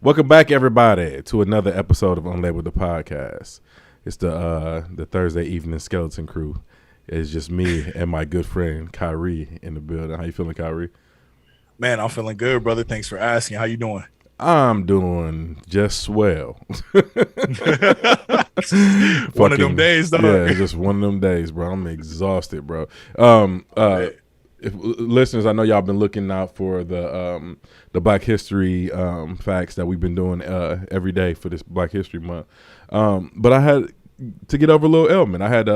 Welcome back, everybody, to another episode of Unlabeled the Podcast. It's the Thursday evening skeleton crew. It's just me and my good friend Kyrie in the building. How you feeling, Kyrie? Man, I'm feeling good, brother. Thanks for asking. How you doing? I'm doing just swell. One of them days, though. Yeah, it's just one of them days, bro. I'm exhausted, bro. If listeners, I know y'all been looking out for the Black History facts that we've been doing every day for this Black History Month. But I had to get over a little ailment. I had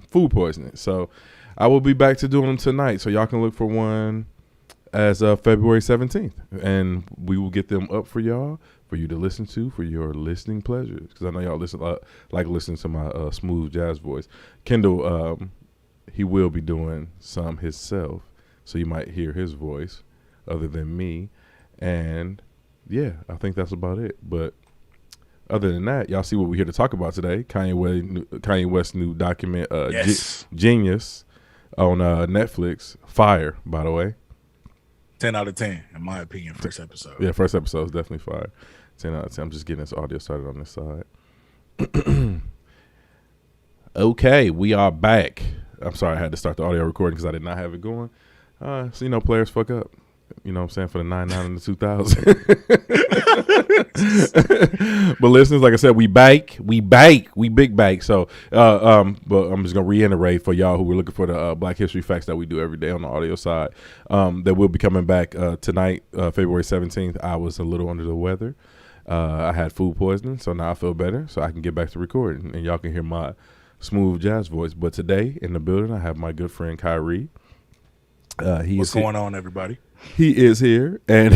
food poisoning, so I will be back to doing them tonight. So y'all can look for one as of February 17th, and we will get them up for y'all, for you to listen to, for your listening pleasures. Because I know y'all like listening to my smooth jazz voice. Kendall, he will be doing some himself, so you might hear his voice other than me. And yeah, I think that's about it. But other than that, y'all see what we're here to talk about today. Kanye West's new document, Yes. Jeen-yuhs, on Netflix. Fire, by the way. 10 out of 10, in my opinion, first episode. Yeah, first episode is definitely fire. 10 out of 10. I'm just getting this audio started on this side. Okay, we are back. I'm sorry I had to start the audio recording because I did not have it going. So, players fuck up. You know what I'm saying? For the 99 and the 2000. But listeners, like I said, we big bake. So, but I'm just going to reiterate for y'all who were looking for the Black History facts that we do every day on the audio side, that will be coming back tonight, February 17th. I was a little under the weather. I had food poisoning, so now I feel better, so I can get back to recording, and y'all can hear my smooth jazz voice. But today in the building, I have my good friend Kyrie. What's going on, everybody? He is here, and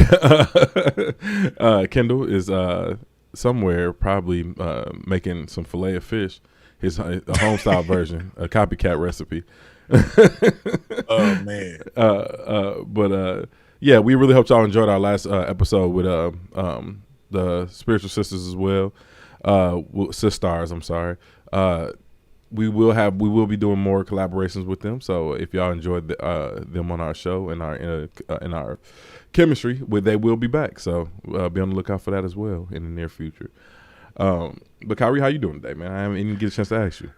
Kendall is somewhere probably making some fillet of fish, his home style version, a copycat recipe. Oh man! But yeah, we really hope y'all enjoyed our last episode with the spiritual sisters as well, sisters. I'm sorry. We will be doing more collaborations with them. So if y'all enjoyed them on our show and in our chemistry, they will be back. So be on the lookout for that as well in the near future. But Kyrie, how you doing today, man? I haven't even get a chance to ask you.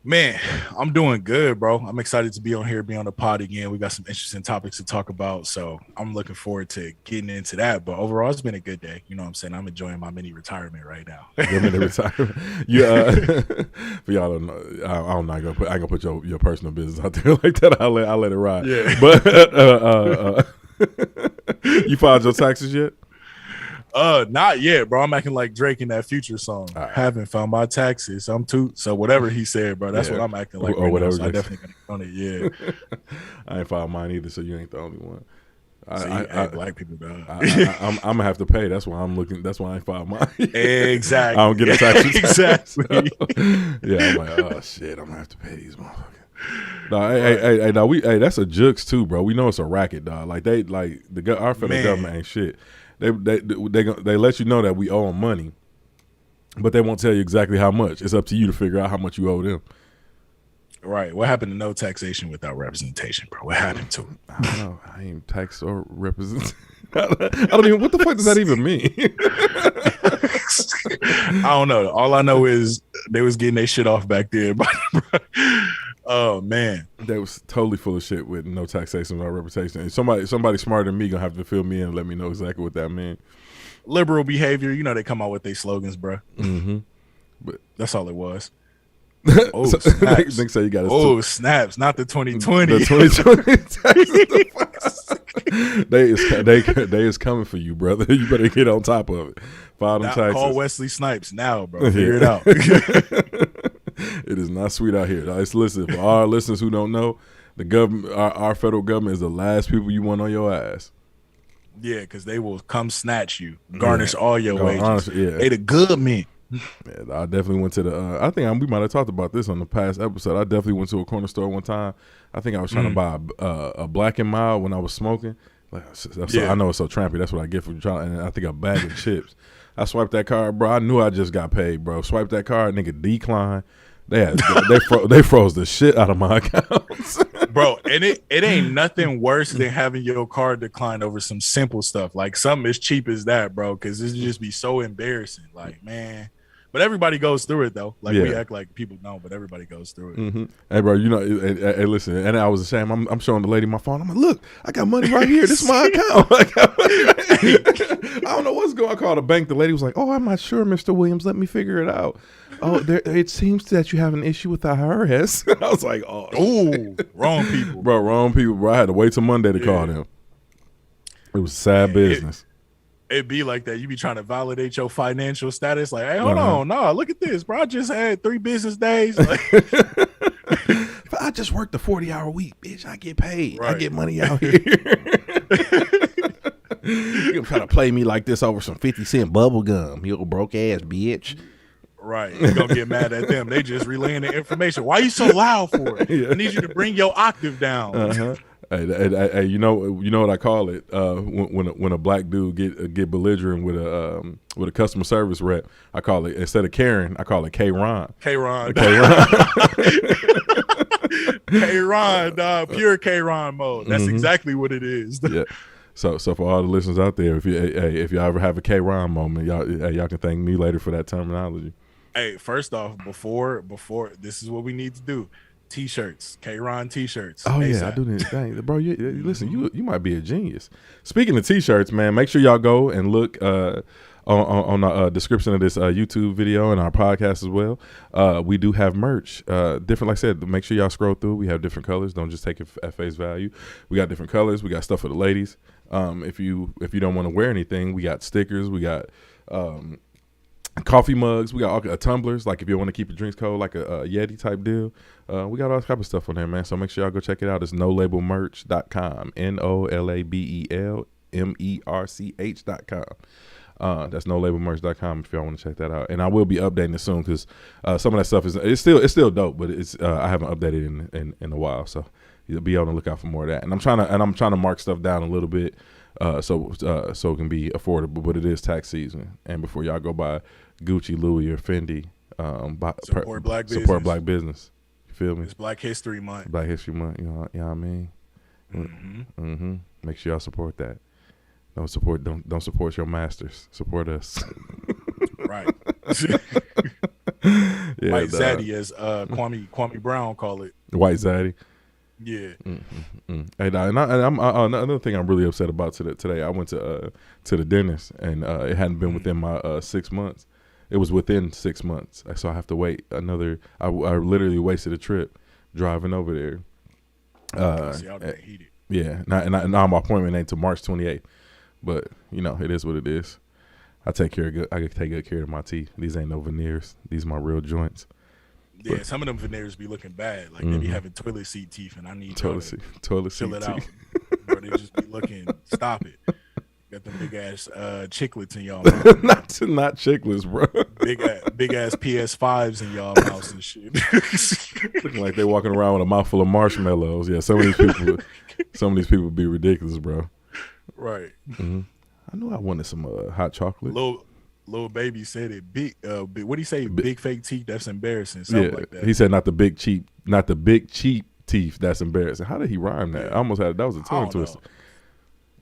Man, I'm doing good, bro. I'm excited to be on here, be on the pod again. We got some interesting topics to talk about, so I'm looking forward to getting into that. But overall, it's been a good day. You know what I'm saying? I'm enjoying my mini retirement right now. Mini retirement. You, for y'all don't know, I'm not gonna put your personal business out there like that. I'll let it ride. Yeah. But you filed your taxes yet? Not yet, bro. I'm acting like Drake in that Future song. Right. Haven't found my taxes. So whatever he said, bro, that's what I'm acting like. Or whatever. So I definitely gonna on it. Yeah. I ain't filed mine either, so you ain't the only one. Black people, dog. I'm gonna have to pay. That's why I'm looking. That's why I ain't filed mine. Exactly. I don't get a tax. Exactly. So, yeah, I'm like, oh shit, I'm gonna have to pay these motherfuckers. No, hey, that's a jukes too, bro. We know it's a racket, dog. Like our federal government ain't shit. They let you know that we owe them money, but they won't tell you exactly how much. It's up to you to figure out how much you owe them. Right. What happened to no taxation without representation, bro? What happened to it? I don't know. I ain't taxed or represent. I don't even. What the fuck does that even mean? I don't know. All I know is they was getting their shit off back there. Oh man, they was totally full of shit with no taxation or representation. And somebody smarter than me gonna have to fill me in and let me know exactly what that means. Liberal behavior, they come out with their slogans, bro. Mm-hmm. But that's all it was. Oh, snaps. They say you got snaps, not the 2020. The 2020 they is coming for you, brother. You better get on top of it. File them taxes. Call Wesley Snipes now, bro. Figure it out. It is not sweet out here. Listen, for our listeners who don't know, the government, our federal government, is the last people you want on your ass. Yeah, because they will come snatch you, garnish all your wages. Honestly, yeah. They the good men. Yeah, I definitely went to the. I think we might have talked about this on the past episode. I definitely went to a corner store one time. I think I was trying to buy a Black and Mild when I was smoking. I know it's so trampy. That's what I get for trying. And I think a bag of chips. I swiped that card, bro. I knew I just got paid, bro. Swiped that card, nigga decline. They froze the shit out of my accounts. Bro, and it ain't nothing worse than having your card declined over some simple stuff, like something as cheap as that, bro, because this would just be so embarrassing. Like, man. But everybody goes through it, though. Like, we act like people don't, but everybody goes through it. Mm-hmm. Hey, bro, hey, listen, and I was ashamed. I'm showing the lady my phone. I'm like, look, I got money right here. This is my account. I don't know what's going on. I called the bank. The lady was like, oh, I'm not sure, Mr. Williams. Let me figure it out. Oh, it seems that you have an issue with the IRS. I was like, oh, wrong people. Bro, wrong people, bro. I had to wait till Monday to call them. It was sad business. It'd be like that. You be trying to validate your financial status. Like, hey, hold on. No, look at this, bro. I just had 3 business days. Like, I just worked a 40-hour week, bitch. I get paid. Right. I get money out here. You're trying to play me like this over some 50-cent bubble gum, you old broke ass bitch. Right. You're going to get mad at them. They just relaying the information. Why are you so loud for it? I need you to bring your octave down. Hey, you know what I call it when a black dude get belligerent with a customer service rep. I call it, instead of Karen, I call it K-Ron. K-Ron, dog, pure K-Ron mode. That's exactly what it is. Yeah. So for all the listeners out there, if y'all ever have a K-Ron moment, y'all can thank me later for that terminology. Hey, first off, before this is what we need to do. T-shirts, K-Ron T-shirts. Oh ASAP. Yeah, I do this thing, bro. Listen, you might be a genius. Speaking of T-shirts, man, make sure y'all go and look on the description of this YouTube video and our podcast as well. We do have merch, different. Like I said, make sure y'all scroll through. We have different colors. Don't just take it at face value. We got different colors. We got stuff for the ladies. If you don't want to wear anything, we got stickers. We got coffee mugs. We got all tumblers. Like if you want to keep your drinks cold, like a Yeti type deal. We got all type of stuff on there, man. So make sure y'all go check it out. It's nolabelmerch.com. NOLABELMERCH.com. That's nolabelmerch.com if y'all want to check that out. And I will be updating it soon because some of that stuff it's still dope, but it's I haven't updated in a while. So you'll be on the lookout for more of that. And I'm trying to mark stuff down a little bit so it can be affordable. But it is tax season, and before y'all go buy Gucci, Louis, or Fendi, support black business. You feel me? It's Black History Month. Black History Month. You know what I mean? Make sure y'all support that. Don't support your masters. Support us. Right. Yeah, White Zaddy, as Kwame Brown call it. White Zaddy. Yeah. Hey, and I'm another thing I'm really upset about today. I went to the dentist, and it hadn't been within my 6 months. It was within 6 months, so I have to wait another. I literally wasted a trip driving over there. Yeah. Now my appointment ain't till March 28th, but it is what it is. I can take good care of my teeth. These ain't no veneers. These are my real joints. Yeah, some of them veneers be looking bad. Like they be having toilet seat teeth, and I need toilet seat fill it out. Bro, they just be looking. Stop it. Got them big ass chiclets in y'all mouth. not chiclets, bro. Big ass PS5s in y'all mouths and shit. Looking like they walking around with a mouthful of marshmallows. Yeah, some of these people be ridiculous, bro. Right. I knew I wanted some hot chocolate. Little baby said it. What do you say? Big fake teeth. That's embarrassing. Something like that. He said not the big cheap teeth. That's embarrassing. How did he rhyme that? I almost had that was a tongue twister.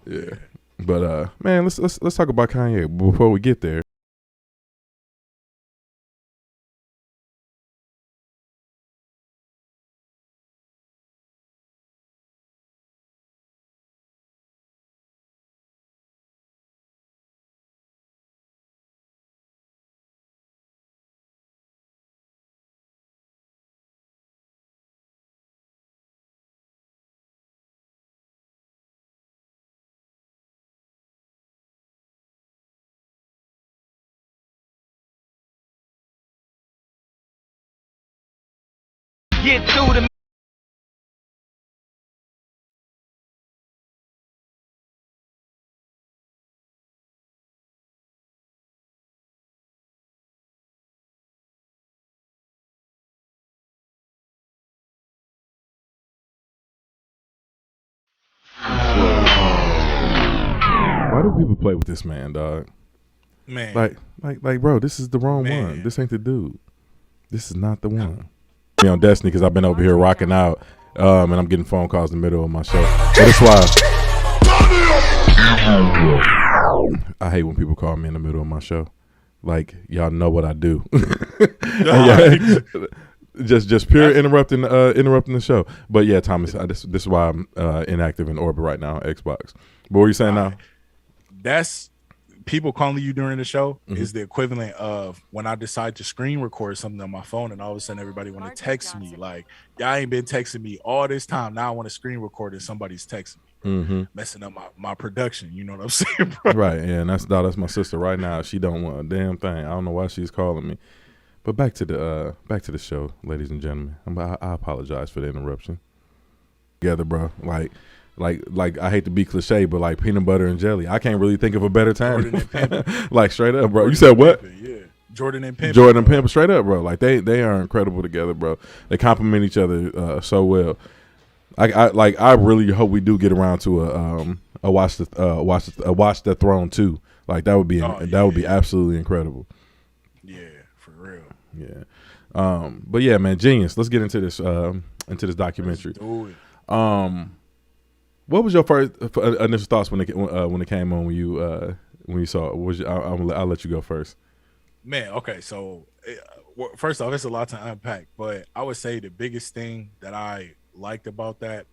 Yeah. But man, let's talk about Kanye before we get there. Get through the Why do people play with this man, dog? Man, like, bro, this is the wrong one. This ain't the dude. This is not the one. Me on Destiny because I've been over here rocking out, and I'm getting phone calls in the middle of my show. But that's why I hate when people call me in the middle of my show. Like, y'all know what I do. just pure interrupting the show. But yeah, Thomas, this is why I'm inactive in orbit right now on Xbox. But what are you saying now? That's people calling you during the show is the equivalent of when I decide to screen record something on my phone and all of a sudden everybody want to text me like, y'all ain't been texting me all this time. Now I want to screen record and somebody's texting me, messing up my production. You know what I'm saying, bro? Right. Yeah, and that's my sister right now. She don't want a damn thing. I don't know why she's calling me. But back to the show, ladies and gentlemen. I apologize for the interruption. Together, bro. Like I hate to be cliche, but like peanut butter and jelly. I can't really think of a better time. Like straight up, bro. You said what? Yeah. Jordan and Pimpin. Jordan and Pimpin, straight up, bro. Like they are incredible together, bro. They complement each other so well. I really hope we do get around to a watch the Throne too. Like that would be would be absolutely incredible. Yeah, for real. Yeah. But yeah, man, Jeen-yuhs. Let's get into this documentary. Let's do it. What was your first initial thoughts when it came on when you saw it? I'll let you go first. Man, okay, so first off, it's a lot to unpack, but I would say the biggest thing that I liked about that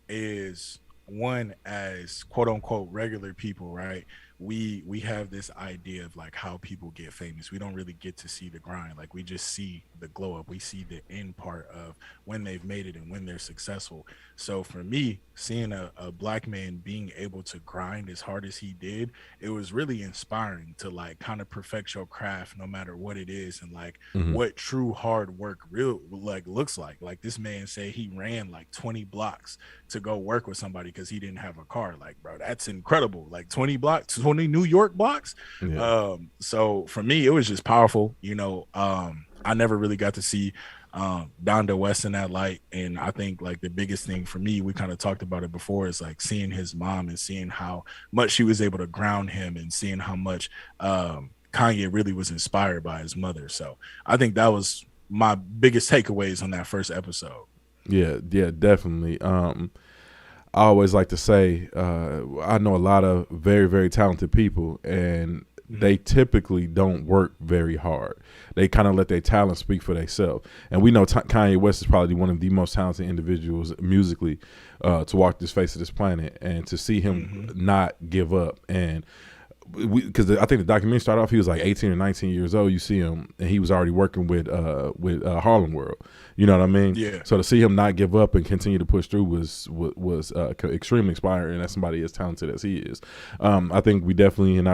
is one, as quote unquote regular people, right? We have this idea of like how people get famous. We don't really get to see the grind. Like we just see the glow up. We see the end part of when they've made it and when they're successful. So for me, seeing a black man being able to grind as hard as he did, it was really inspiring to like kind of perfect your craft no matter what it is, and like what true hard work real like looks like. Like this man said he ran like 20 blocks to go work with somebody because he didn't have a car. Like, bro, that's incredible. Like 20 blocks, 20 New York blocks. Yeah. So for me, it was just powerful. You know, I never really got to see Donda West in that light, and I think like the biggest thing for me, we kind of talked about it before, is like seeing his mom and seeing how much she was able to ground him, and seeing how much Kanye really was inspired by his mother. So I think that was my biggest takeaways on that first episode. Yeah, definitely. I always like to say I know a lot of very, very talented people, and they typically don't work very hard. They kind of let their talent speak for themselves. And we know Kanye West is probably one of the most talented individuals musically to walk this face of this planet, and to see him not give up. And because I think the documentary started off, he was like 18 or 19 years old. You see him, and he was already working with Harlem World. You know what I mean? Yeah. So to see him not give up and continue to push through was extremely inspiring. And that's somebody as talented as he is. I think we definitely, and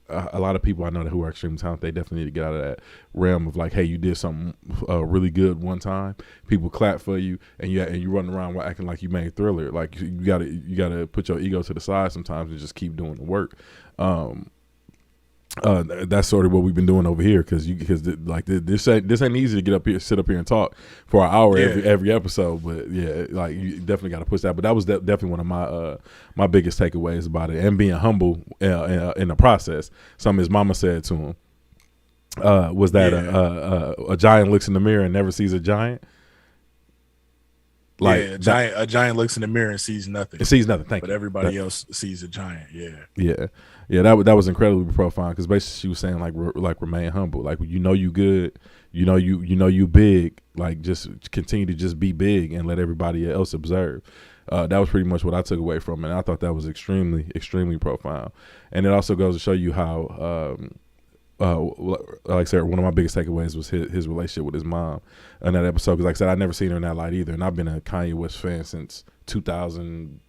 a lot of people I know who are extremely talented, they definitely need to get out of that realm of like, hey, you did something really good one time, people clap for you, and you run around acting like you made Thriller. Like you gotta put your ego to the side sometimes and just keep doing the work. That's sort of what we've been doing over here, because this ain't easy to get up here, sit up here and talk for an hour every episode. But yeah, like you definitely got to push that. But that was definitely one of my biggest takeaways about it, and being humble in the process. Something his mama said to him was that a giant looks in the mirror and never sees a giant. Like a giant looks in the mirror and sees nothing. It sees nothing. But everybody else sees a giant. Yeah. That was incredibly profound, because basically she was saying like remain humble. Like you good, you big. Like just continue to just be big and let everybody else observe. That was pretty much what I took away from it. And I thought that was extremely, extremely profound. And it also goes to show you how. Like I said, one of my biggest takeaways was his relationship with his mom in that episode. Because like I said, I'd never seen her in that light either, and I've been a Kanye West fan since 2000.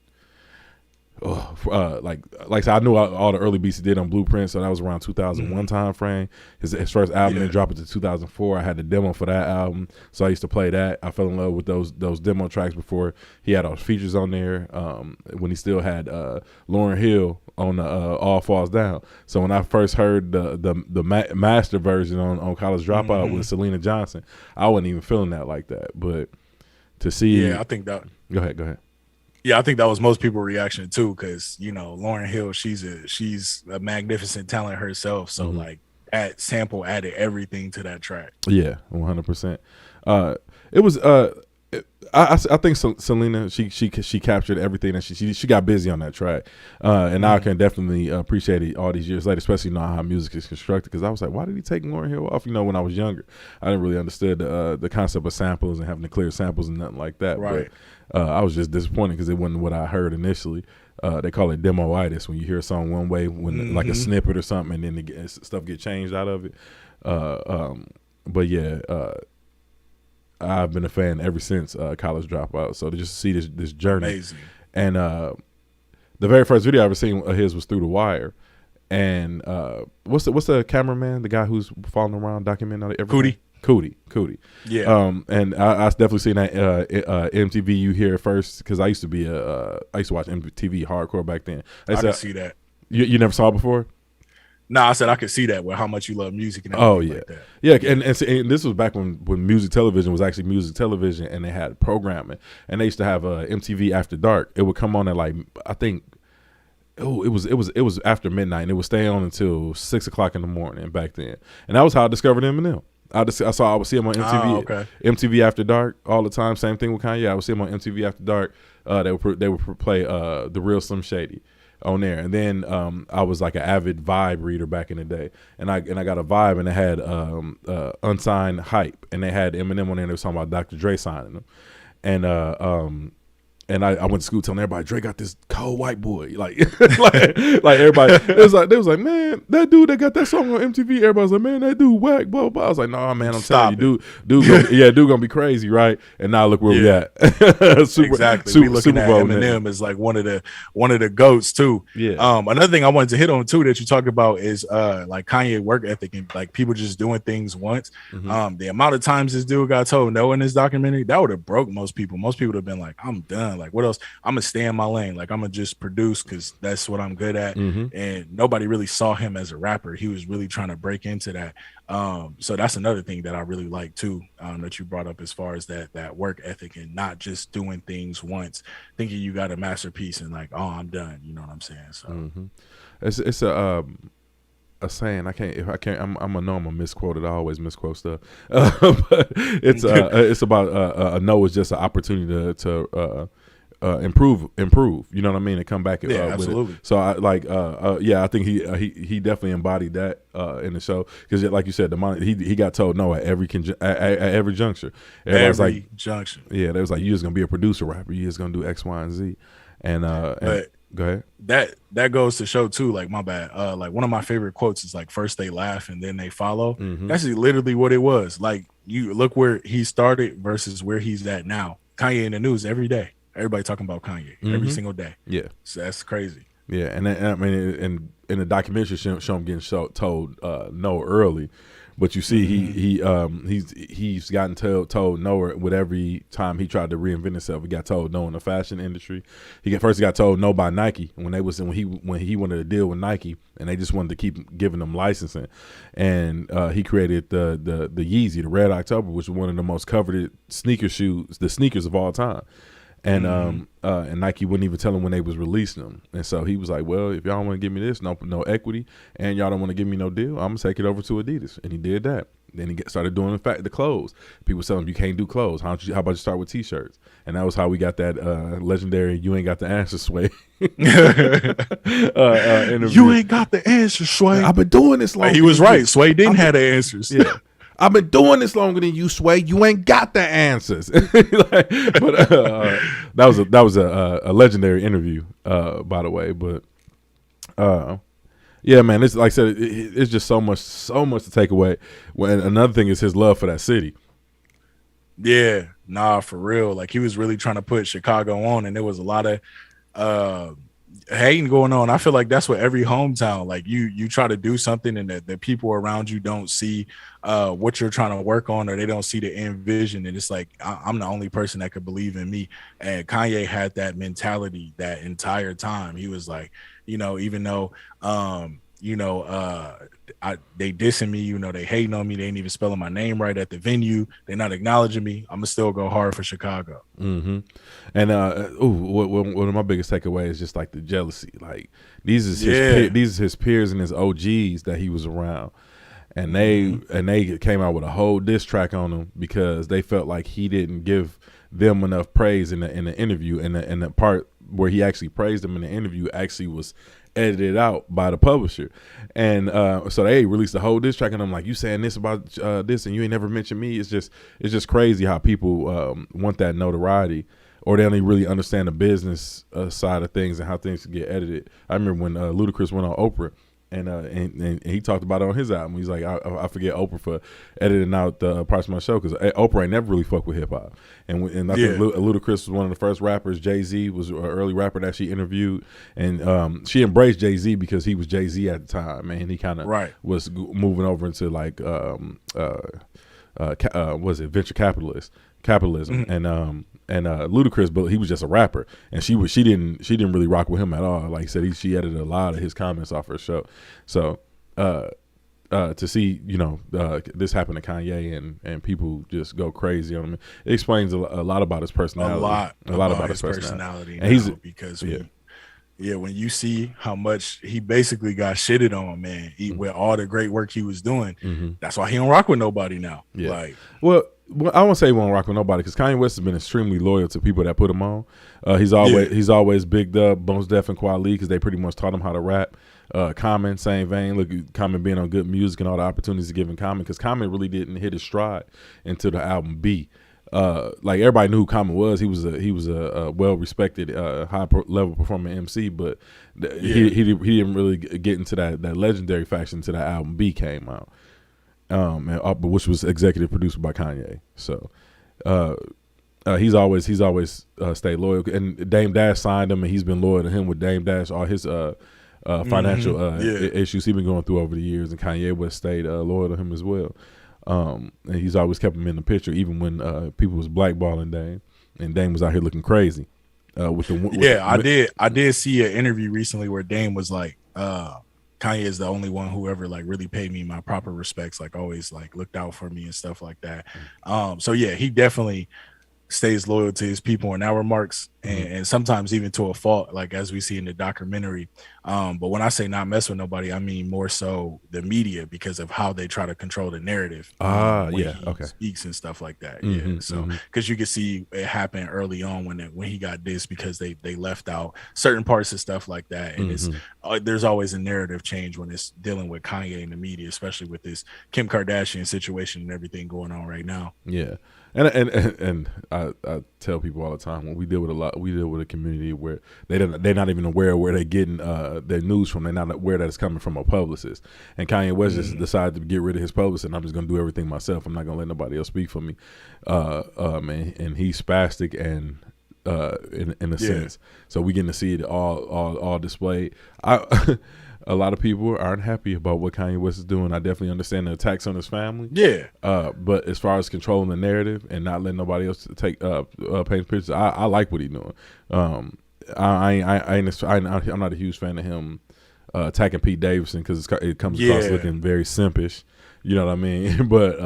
Like I said, I knew all the early beats he did on Blueprint, so that was around 2001 time frame. His first album didn't drop until 2004. I had the demo for that album, so I used to play that. I fell in love with those demo tracks before he had all features on there. When he still had Lauryn Hill on the All Falls Down. So when I first heard the master version on College Dropout with Selena Johnson, I wasn't even feeling that like that. But to see, I think that. Go ahead. Yeah, I think that was most people's reaction too, because Lauryn Hill, she's a magnificent talent herself. So like that sample added everything to that track. Yeah, 100%. It was I think Selena she captured everything that she got busy on that track, and I can definitely appreciate it all these years later, especially knowing how music is constructed. Because I was like, why did he take Lauryn Hill off? When I was younger, I didn't really understand the concept of samples and having to clear samples and nothing like that. Right. But I was just disappointed because it wasn't what I heard initially. They call it demoitis when you hear a song one way, when like a snippet or something, and then stuff get changed out of it. But yeah. I've been a fan ever since College Dropout. So to just see this journey, amazing. And the very first video I ever seen of his was Through the Wire. And what's the cameraman, the guy who's following around documenting everything? Cootie. Yeah. And I definitely seen that MTV You Hear It First, because I used to watch MTV hardcore back then. I can see that. You never saw it before? No, I said I could see that with how much you love music and everything. Like that. Yeah, and this was back when music television was actually music television, and they had programming, and they used to have MTV After Dark. It would come on at like, I think, it was after midnight, and it would stay on until 6 o'clock in the morning back then, and that was how I discovered Eminem. I would see him on MTV, MTV After Dark all the time. Same thing with Kanye. I would see him on MTV After Dark. They would play The Real Slim Shady on there, and then I was like an avid Vibe reader back in the day, and I got a Vibe, and it had unsigned Hype, and they had Eminem on there. And they was talking about Dr. Dre signing them, and I went to school telling everybody Dre got this cold white boy, like like everybody. They was like, man, that dude that got that song on MTV. Everybody's like, man, that dude whack, blah blah. I was like, nah, man, I'm telling you, dude gonna be crazy, right? And now look where we at. Exactly. We looking at Eminem as like one of the goats too. Yeah. Another thing I wanted to hit on too that you talked about is like Kanye work ethic and like people just doing things once. The amount of times this dude got told no in this documentary, that would have broke most people. Most people would have been like, I'm done. Like, what else? I'm gonna stay in my lane. Like, I'm gonna just produce because that's what I'm good at. And nobody really saw him as a rapper. He was really trying to break into that. So that's another thing that I really like too, that you brought up as far as that work ethic and not just doing things once, thinking you got a masterpiece and like, oh, I'm done. You know what I'm saying? So it's a saying. I'm gonna misquote it. I always misquote stuff. But it's about a no is just an opportunity to improve, you know what I mean, and come back with absolutely. It. So I think he definitely embodied that in the show, because like you said, he got told no at every juncture. Everybody's like junction. Yeah, they was like, you just gonna be a producer rapper, you just gonna do X, Y, and Z. And go ahead. That goes to show too, like, my bad, like one of my favorite quotes is like, first they laugh and then they follow. That's literally what it was. Like, you look where he started versus where he's at now. Kanye in the news every day. Everybody talking about Kanye every single day. Yeah, so that's crazy. Yeah, and I mean, in the documentary, show him getting told no early, but you see he's gotten told no with every time he tried to reinvent himself. He got told no in the fashion industry. He got told no by Nike when he wanted to deal with Nike, and they just wanted to keep giving him licensing, and he created the Yeezy, the Red October, which was one of the most coveted sneakers of all time. And and Nike wouldn't even tell him when they was releasing them, and so he was like, "Well, if y'all want to give me this, no equity, and y'all don't want to give me no deal, I'm gonna take it over to Adidas." And he did that. Then he started doing the clothes. People telling him, "You can't do clothes. How about you start with T-shirts?" And that was how we got that legendary "You ain't got the answer, Sway." You ain't got the answer, Sway. I've been doing this long. He was right. Sway didn't have the answers. Yeah. I've been doing this longer than you, Sway. You ain't got the answers. But that was a legendary interview, by the way. But yeah, man, it's like I said, it's just so much to take away. When another thing is his love for that city. Yeah, nah, for real. Like, he was really trying to put Chicago on, and there was a lot of hating going on. I feel like that's what every hometown, like, you try to do something and the people around you don't see what you're trying to work on, or they don't see the end vision, and it's like, I'm the only person that could believe in me. And Kanye had that mentality that entire time. He was like, even though they dissing me, they hating on me, they ain't even spelling my name right at the venue, they're not acknowledging me, I'm gonna still go hard for Chicago. And one of my biggest takeaways is just like the jealousy. Like, these is his peers and his OGs that he was around, and they came out with a whole diss track on him because they felt like he didn't give them enough praise in the interview, and the part where he actually praised them in the interview actually was edited out by the publisher. And so they released a whole diss track, and I'm like, you saying this about this and you ain't never mentioned me? It's just crazy how people want that notoriety, or they don't even really understand the business side of things and how things get edited. I remember when Ludacris went on Oprah, and he talked about it on his album. He's like, I forget Oprah for editing out the parts of my show, because Oprah ain't never really fucked with hip hop. And I think Ludacris was one of the first rappers. Jay-Z was an early rapper that she interviewed, and she embraced Jay-Z because he was Jay-Z at the time, and he kind of was moving over into like was it venture capitalism, and Ludacris, but he was just a rapper, and she didn't really rock with him at all. Like I said, she edited a lot of his comments off her show. So to see this happen to Kanye and people just go crazy on him, it explains a lot about his personality. A lot about his personality. And he's because when you see how much he basically got shitted on, man, with all the great work he was doing, that's why he don't rock with nobody now. Yeah. Like, well, I won't say he won't rock with nobody, because Kanye West has been extremely loyal to people that put him on. He's always bigged up Bones Def and Kweli, because they pretty much taught him how to rap. Common, same vein. Look, Common being on Good Music and all the opportunities given Common, because Common really didn't hit his stride until the album B. Like everybody knew who Common was. He was a well respected high level performing MC, but he didn't really get into that legendary faction until that album B came out. Which was executive produced by Kanye. So he's always stayed loyal, and Dame Dash signed him, and he's been loyal to him with Dame Dash, all his financial issues he's been going through over the years, and Kanye West stayed loyal to him as well. And he's always kept him in the picture, even when people was blackballing Dame, and Dame was out here looking crazy. I did see an interview recently where Dame was like, Kanye is the only one who ever like really paid me my proper respects, like always like looked out for me and stuff like that. So yeah, he definitely stays loyal to his people in our remarks, and sometimes even to a fault, like as we see in the documentary. But when I say not mess with nobody, I mean more so the media, because of how they try to control the narrative when he speaks and stuff like that. So because you can see it happen early on when he got this, because they left out certain parts of stuff like that, and it's there's always a narrative change when it's dealing with Kanye and the media, especially with this Kim Kardashian situation and everything going on right now. Yeah. And I tell people all the time, when we deal with a community where they're not even aware of where they're getting their news from. They're not aware that it's coming from a publicist. And Kanye West just decided to get rid of his publicist, and I'm just gonna do everything myself. I'm not gonna let nobody else speak for me. And he's spastic and in a sense. So we getting to see it all displayed. A lot of people aren't happy about what Kanye West is doing. I definitely understand the attacks on his family. Yeah. But as far as controlling the narrative and not letting nobody else take paint pictures, I like what he's doing. I'm not a huge fan of him attacking Pete Davidson, because it comes across looking very simpish. You know what I mean? But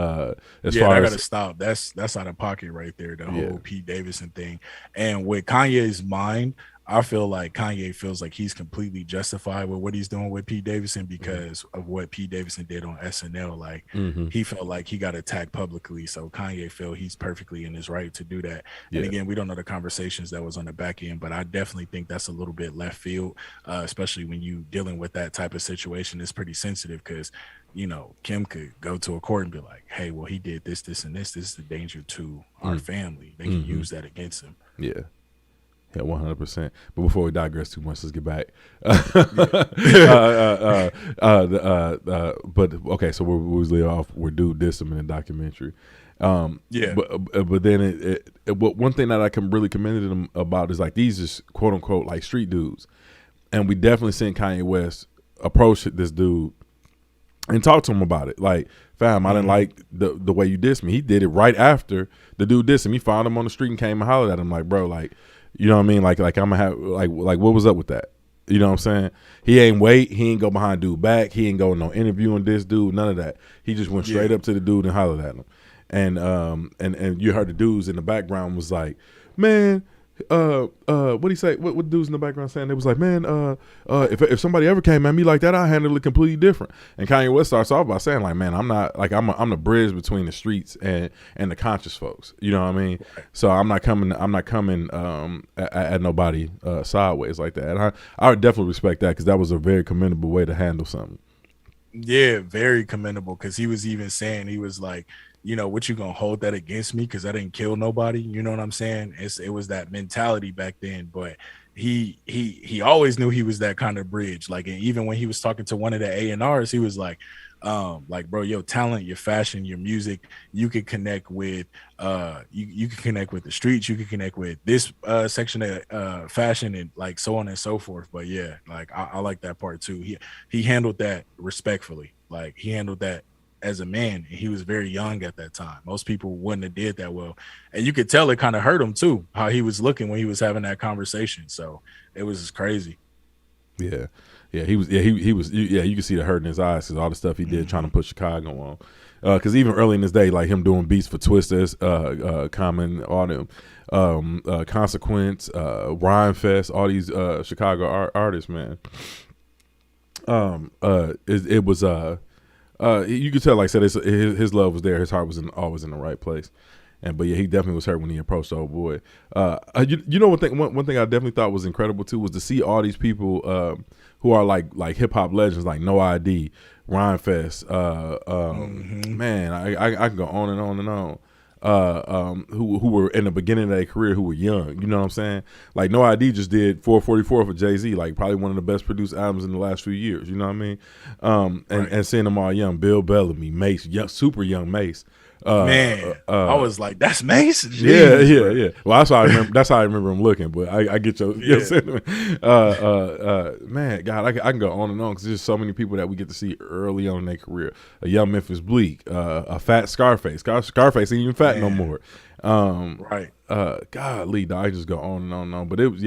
as far as I gotta stop. That's out of pocket right there. The whole Pete Davidson thing, and with Kanye's mind, I feel like Kanye feels like he's completely justified with what he's doing with Pete Davidson because of what Pete Davidson did on SNL. Like he felt like he got attacked publicly, so Kanye felt he's perfectly in his right to do that. And again, we don't know the conversations that was on the back end, but I definitely think that's a little bit left field, especially when you dealing with that type of situation. It's pretty sensitive, because Kim could go to a court and be like, hey, well, he did this, this, and this. This is a danger to our family. They can use that against him. Yeah. Yeah, 100%. But before we digress too much, let's get back. But okay, so we was laid off. We're dude dissed him in the documentary. But then one thing that I can really commend him about is like these is quote unquote like street dudes, and we definitely seen Kanye West approach this dude and talk to him about it. Like, fam, I didn't like the way you dissed me. He did it right after the dude dissed him. He found him on the street and came and hollered at him like, bro, like. You know what I mean? Like I'm gonna have like what was up with that? You know what I'm saying? He ain't wait. He ain't go behind dude back. He ain't go no interviewing this dude. None of that. He just went straight up to the dude and hollered at him. And you heard the dudes in the background was like, man, what do you say? What dudes in the background saying? They was like, man, if somebody ever came at me like that, I handle it completely different. And Kanye West starts off by saying, like, man, I'm not like I'm the bridge between the streets and the conscious folks. You know what I mean? So I'm not coming at nobody sideways like that. And I would definitely respect that because that was a very commendable way to handle something. Yeah, very commendable because he was even saying, he was like, you know, what you gonna hold that against me because I didn't kill nobody? You know what I'm saying? It was that mentality back then, but he always knew he was that kind of bridge. Like, and even when he was talking to one of the A&Rs, he was like, bro, your talent, your fashion, your music, you could connect with you can connect with the streets, you can connect with this section of fashion, and like so on and so forth. But yeah, like I like that part too. He handled that respectfully. Like he handled that as a man, and he was very young at that time. Most people wouldn't have did that well, and you could tell it kind of hurt him too, how he was looking when he was having that conversation. So it was crazy. Yeah, he was. Yeah, he was. Yeah, you can see the hurt in his eyes because all the stuff he did trying to put Chicago on. Because even early in his day, like him doing beats for Twisters, Common, all them, Consequence, Rhyme Fest, all these Chicago artists, man. It was you could tell, like I said, his love was there. His heart was always in the right place. But yeah, he definitely was hurt when he approached the old boy. You know, one thing I definitely thought was incredible too was to see all these people who are like hip hop legends, like No ID, Rhyme Fest. Man, I can go on and on and on. Who were in the beginning of their career, who were young. You know what I'm saying? Like No ID just did 444 for Jay-Z, like probably one of the best produced albums in the last few years. You know what I mean? And seeing them all young, Bill Bellamy, Mace, super young Mace. Man, I was like, "That's Mason." Yeah. Well, that's how I remember. That's how I remember him looking. But I get your sentiment. Man, God, I can go on and on because there's so many people that we get to see early on in their career. A young Memphis Bleak, a fat Scarface. Scarface ain't even fat no more. Golly, dog, I just go on and on and on. But it was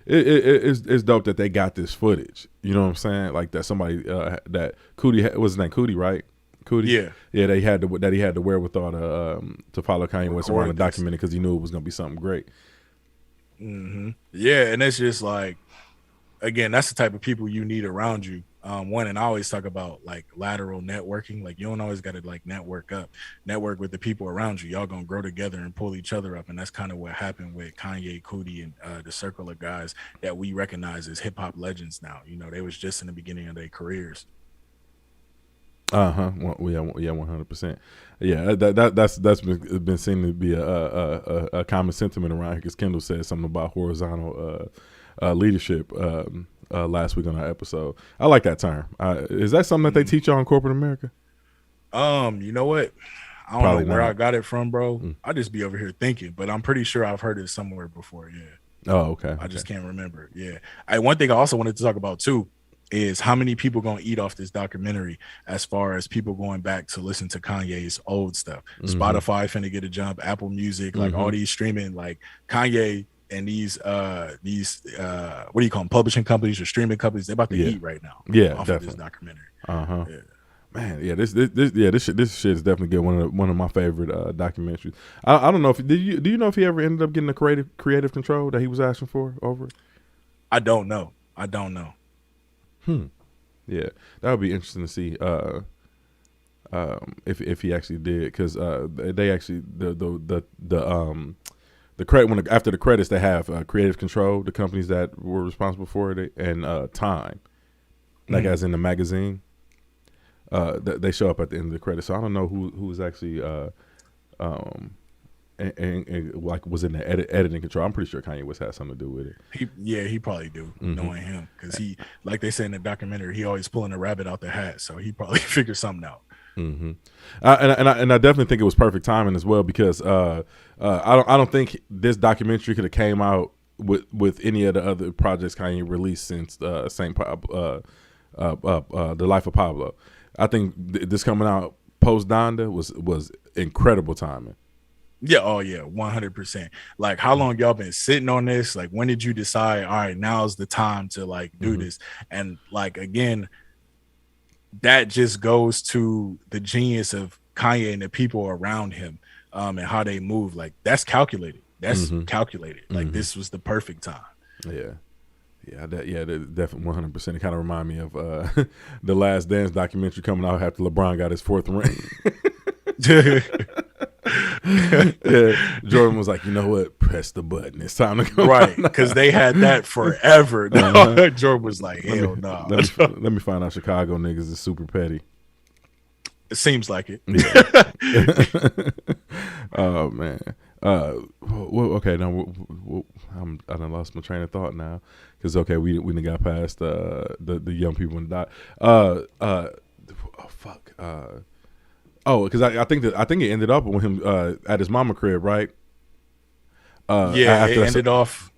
it's dope that they got this footage. You know what I'm saying? Like that somebody that Cootie was his name, Cootie, right? Cootie, yeah, he had the wherewithal to follow Kanye West around the documentary because he knew it was gonna be something great. Yeah, and it's just like, again, that's the type of people you need around you. And I always talk about like lateral networking. Like you don't always got to like network with the people around you. Y'all gonna grow together and pull each other up, and that's kind of what happened with Kanye, Cootie, and the circle of guys that we recognize as hip hop legends now. You know, they was just in the beginning of their careers. Well, yeah, 100%. Yeah, that's been seen to be a common sentiment around here because Kendall said something about horizontal leadership last week on our episode. I like that term. Is that something that they teach y'all in corporate America? You know what? I don't Probably know where I got it from, bro. I just be over here thinking, but I'm pretty sure I've heard it somewhere before. Yeah. Oh, okay. I just can't remember. Yeah. One thing I also wanted to talk about too is how many people gonna eat off this documentary as far as people going back to listen to Kanye's old stuff. Spotify finna get a jump, Apple Music, like all these streaming, like Kanye and these what do you call them, publishing companies or streaming companies, they're about to eat right now. Off definitely. Of this documentary. Yeah. Man, yeah, this shit is definitely good. One of my favorite documentaries. I don't know if do you know if he ever ended up getting the creative control that he was asking for over it? I don't know. Yeah, that would be interesting to see if he actually did, because they actually the credit after the credits they have creative control, the companies that were responsible for it, and time, like as in the magazine, they show up at the end of the credits. So I don't know who was actually and like was in the editing control. I'm pretty sure Kanye West had something to do with it. He probably do, knowing him, because he, like they say in the documentary, he always pulling a rabbit out the hat, so he probably figured something out. And I definitely think it was perfect timing as well, because I don't think this documentary could have came out with any of the other projects Kanye released since The Life of Pablo. I think this coming out post Donda was incredible timing. Yeah, 100%. Like, how long y'all been sitting on this? Like, when did you decide, all right, now's the time to like do this? And like, again, that just goes to the genius of Kanye and the people around him, and how they move. Like, that's calculated. That's calculated. Like this was the perfect time. Yeah. That definitely 100%. It kind of remind me of the Last Dance documentary coming out after LeBron got his 4th ring. Yeah, Jordan was like, you know what? Press the button. It's time to go. Right, because they had that forever. Jordan was like, hell no. Let me find out Chicago niggas is super petty. It seems like it. Yeah. Oh man. Okay. Now I done lost my train of thought now because we done got past the young people in the dot. Fuck. Because I think it ended up with him at his mama crib, right? It ended off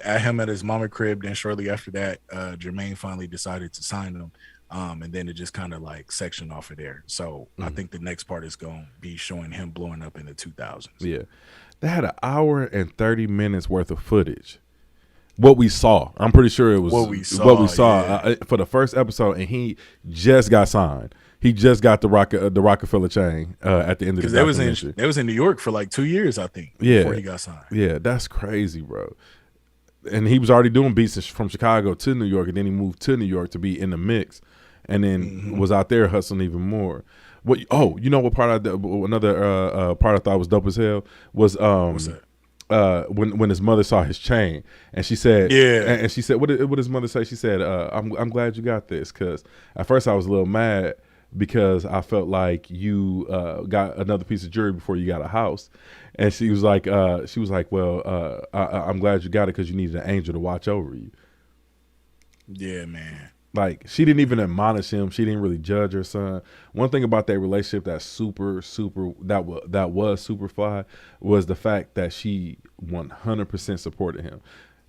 at him at his mama crib. Then shortly after that, Jermaine finally decided to sign him. And then it just kind of like sectioned off of there. So I think the next part is going to be showing him blowing up in the 2000s. Yeah. They had an hour and 30 minutes worth of footage. What we saw. I'm pretty sure it was what we saw for the first episode. And he just got signed. He just got the Rockefeller chain at the end of the documentary. They was in New York for like 2 years, I think, before he got signed. Yeah, that's crazy, bro. And he was already doing beats from Chicago to New York, and then he moved to New York to be in the mix. And then was out there hustling even more. What? Oh, you know what part? Another part I thought was dope as hell was What's that? When his mother saw his chain, and she said, and she said, what did his mother say? She said, I'm glad you got this, because at first I was a little mad because I felt like you got another piece of jewelry before you got a house. And she was like, well, I'm glad you got it because you needed an angel to watch over you. Yeah, man. Like, she didn't even admonish him. She didn't really judge her son. One thing about that relationship that was super fly was the fact that she 100% supported him.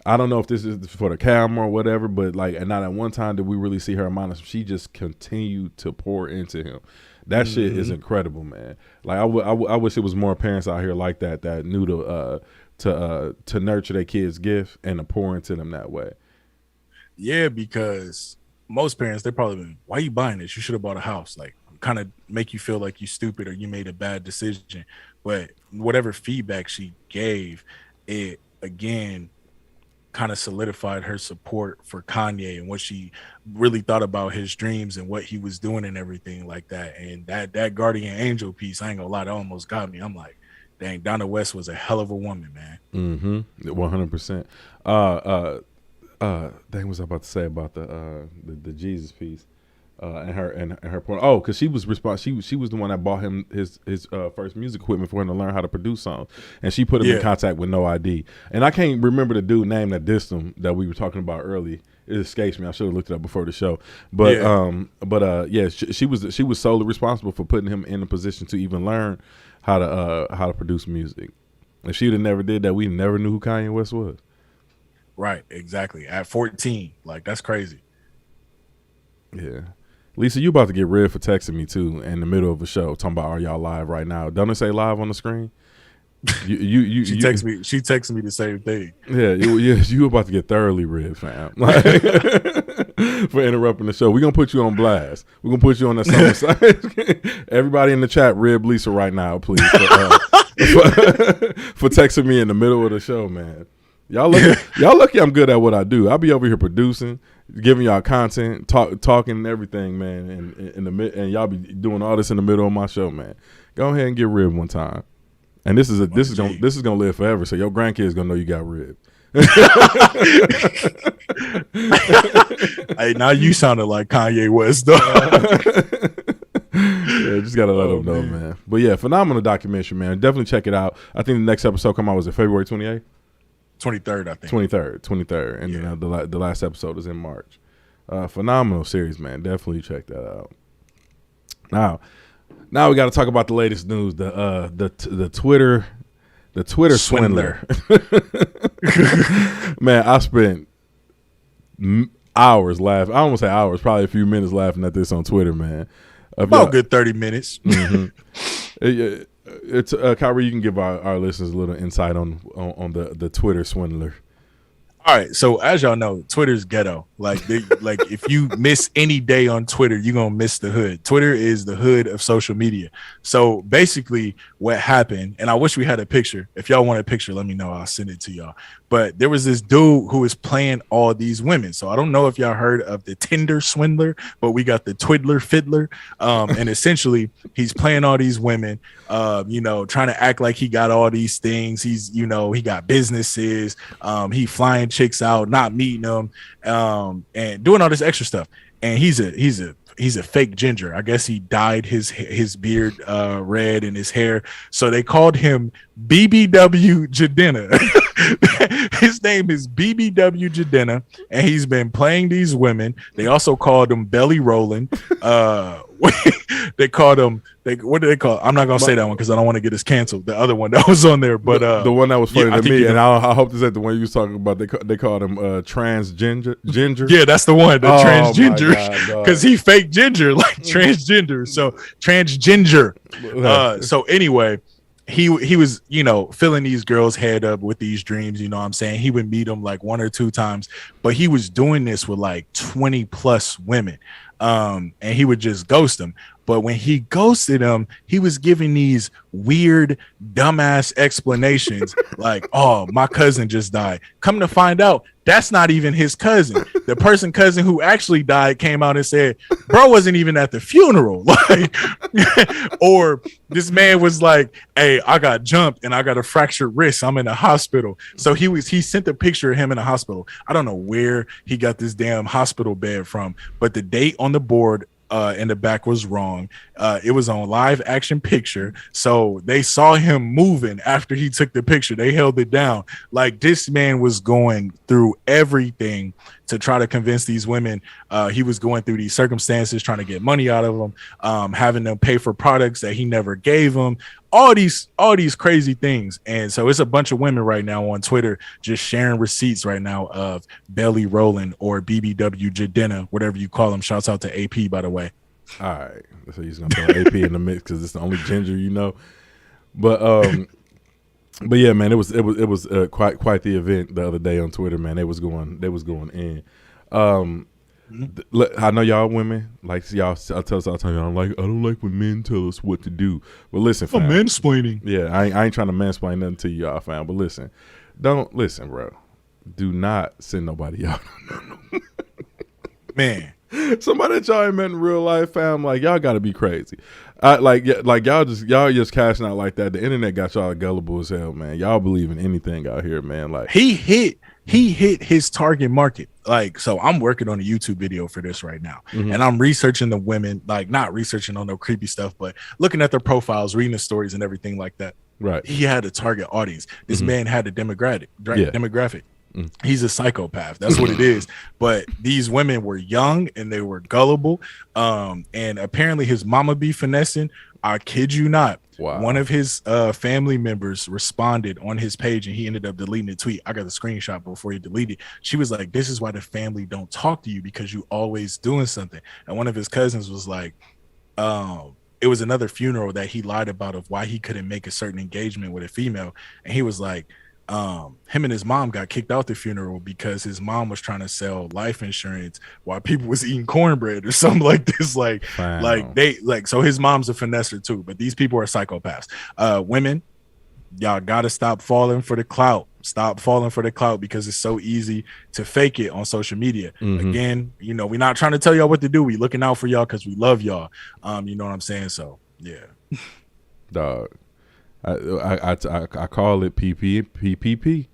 I don't know if this is for the camera or whatever, but like, and not at one time did we really see her admonish him. She just continued to pour into him. That shit is incredible, man. Like, I wish it was more parents out here like that knew to nurture their kids' gift and to pour into them that way. Yeah, because most parents, they're probably been, why are you buying this? You should have bought a house. Like, kind of make you feel like you stupid or you made a bad decision. But whatever feedback she gave, it again kind of solidified her support for Kanye and what she really thought about his dreams and what he was doing and everything like that. And that guardian angel piece, I ain't gonna lie, that almost got me. I'm like, dang, Donna West was a hell of a woman, man. 100%. Dang, what was I about to say about the Jesus piece and her point? Oh, because she was she was the one that bought him his first music equipment for him to learn how to produce songs, and she put him in contact with No ID. And I can't remember the dude name that dissed him that we were talking about early. It escapes me. I should have looked it up before the show. But she was solely responsible for putting him in a position to even learn how to produce music. If she'd have never did that, we never knew who Kanye West was. Right, exactly. At 14, like, that's crazy. Yeah. Lisa, you about to get red for texting me too in the middle of a show talking about, are y'all live right now? Don't it say live on the screen? She texted me the same thing. Yeah, you about to get thoroughly red, fam. Like, for interrupting the show. We're gonna put you on blast. We're gonna put you on that summer side. Everybody in the chat, rib Lisa right now, please. For texting me in the middle of the show, man. Y'all lucky I'm good at what I do. I'll be over here producing, giving y'all content, talking and everything, man. And y'all be doing all this in the middle of my show, man. Go ahead and get ribbed one time. And this is gonna live forever. So your grandkids gonna know you got ribbed. Hey, now you sounded like Kanye West, though. Yeah, just gotta let them know, man. But yeah, phenomenal documentary, man. Definitely check it out. I think the next episode come out, was it February 28th? 23rd, I think. 23rd, and then the last episode is in March. Phenomenal series, man. Definitely check that out. Now we got to talk about the latest news. The Twitter swindler. Man, I spent hours laughing. I almost say hours, probably a few minutes laughing at this on Twitter, man. About a good 30 minutes. It's Kyrie, you can give our listeners a little insight on the Twitter swindler. All right, so as y'all know, Twitter's ghetto. Like if you miss any day on Twitter, you're gonna miss the hood. Twitter is the hood of social media. So basically what happened, and I wish we had a picture. If y'all want a picture, let me know. I'll send it to y'all. But there was this dude who was playing all these women. So I don't know if y'all heard of the Tinder Swindler, but we got the Twiddler Fiddler. And essentially he's playing all these women, trying to act like he got all these things. He's, he got businesses. He flying chicks out, not meeting them, and doing all this extra stuff. And he's a fake ginger. I guess he dyed his beard red and his hair. So they called him BBW Jadena. His name is BBW Jadena, and he's been playing these women. They also called him Belly Rolling. They called him. What do they call? I'm not gonna say that one because I don't want to get us canceled. The other one that was on there, but the one that was funny to me, and I hope this is the one you was talking about. They called him transgender. Yeah, that's the one. The transgender, because he fake ginger like transgender. So transgender. So anyway. He was, filling these girls' head up with these dreams, you know what I'm saying? He would meet them like 1 or 2 times, but he was doing this with like 20 plus women. And he would just ghost them. But when he ghosted them, he was giving these weird, dumbass explanations like, oh, my cousin just died. Come to find out, that's not even his cousin. The cousin who actually died came out and said, bro wasn't even at the funeral. Like, or this man was like, hey, I got jumped and I got a fractured wrist. I'm in the hospital. So he sent a picture of him in the hospital. I don't know where he got this damn hospital bed from, but the date on the board in the back was wrong. It was on live action picture. So they saw him moving after he took the picture. They held it down. Like, this man was going through everything to try to convince these women. He was going through these circumstances, trying to get money out of them, having them pay for products that he never gave them, all these crazy things. And so it's a bunch of women right now on Twitter just sharing receipts right now of Belly Rolling or BBW Jadena, whatever you call them. Shouts out to AP, by the way. All right, so he's gonna throw AP in the mix because it's the only ginger, But yeah, man, it was quite the event the other day on Twitter, man. They was going in. I know y'all women, like y'all. I tell y'all, I don't like when men tell us what to do. But listen, fam, mansplaining. Yeah, I ain't trying to mansplain nothing to y'all, fam. But listen, bro. Do not send nobody out. Man, somebody that y'all ain't met in real life, fam. Like, y'all got to be crazy. Y'all just cashing out like that. The internet got y'all gullible as hell, man. Y'all believe in anything out here, man. Like, he hit his target market. Like, so I'm working on a YouTube video for this right now, and I'm researching the women, like not researching on no creepy stuff, but looking at their profiles, reading the stories and everything like that. Right. He had a target audience. This man had a demographic. He's a psychopath. That's what it is. But these women were young and they were gullible. And apparently his mama be finessing. I kid you not. Wow. One of his family members responded on his page and he ended up deleting the tweet. I got the screenshot before he deleted. She was like, this is why the family don't talk to you, because you always doing something. And one of his cousins was like, it was another funeral that he lied about of why he couldn't make a certain engagement with a female. And he was like, him and his mom got kicked out the funeral because his mom was trying to sell life insurance while people was eating cornbread or something like this. So his mom's a finesser too, but these people are psychopaths. Women, y'all gotta stop falling for the clout. Stop falling for the clout, because it's so easy to fake it on social media. Again, we're not trying to tell y'all what to do. We looking out for y'all because we love y'all. You know what I'm saying? So yeah. Dog. I call it PPP,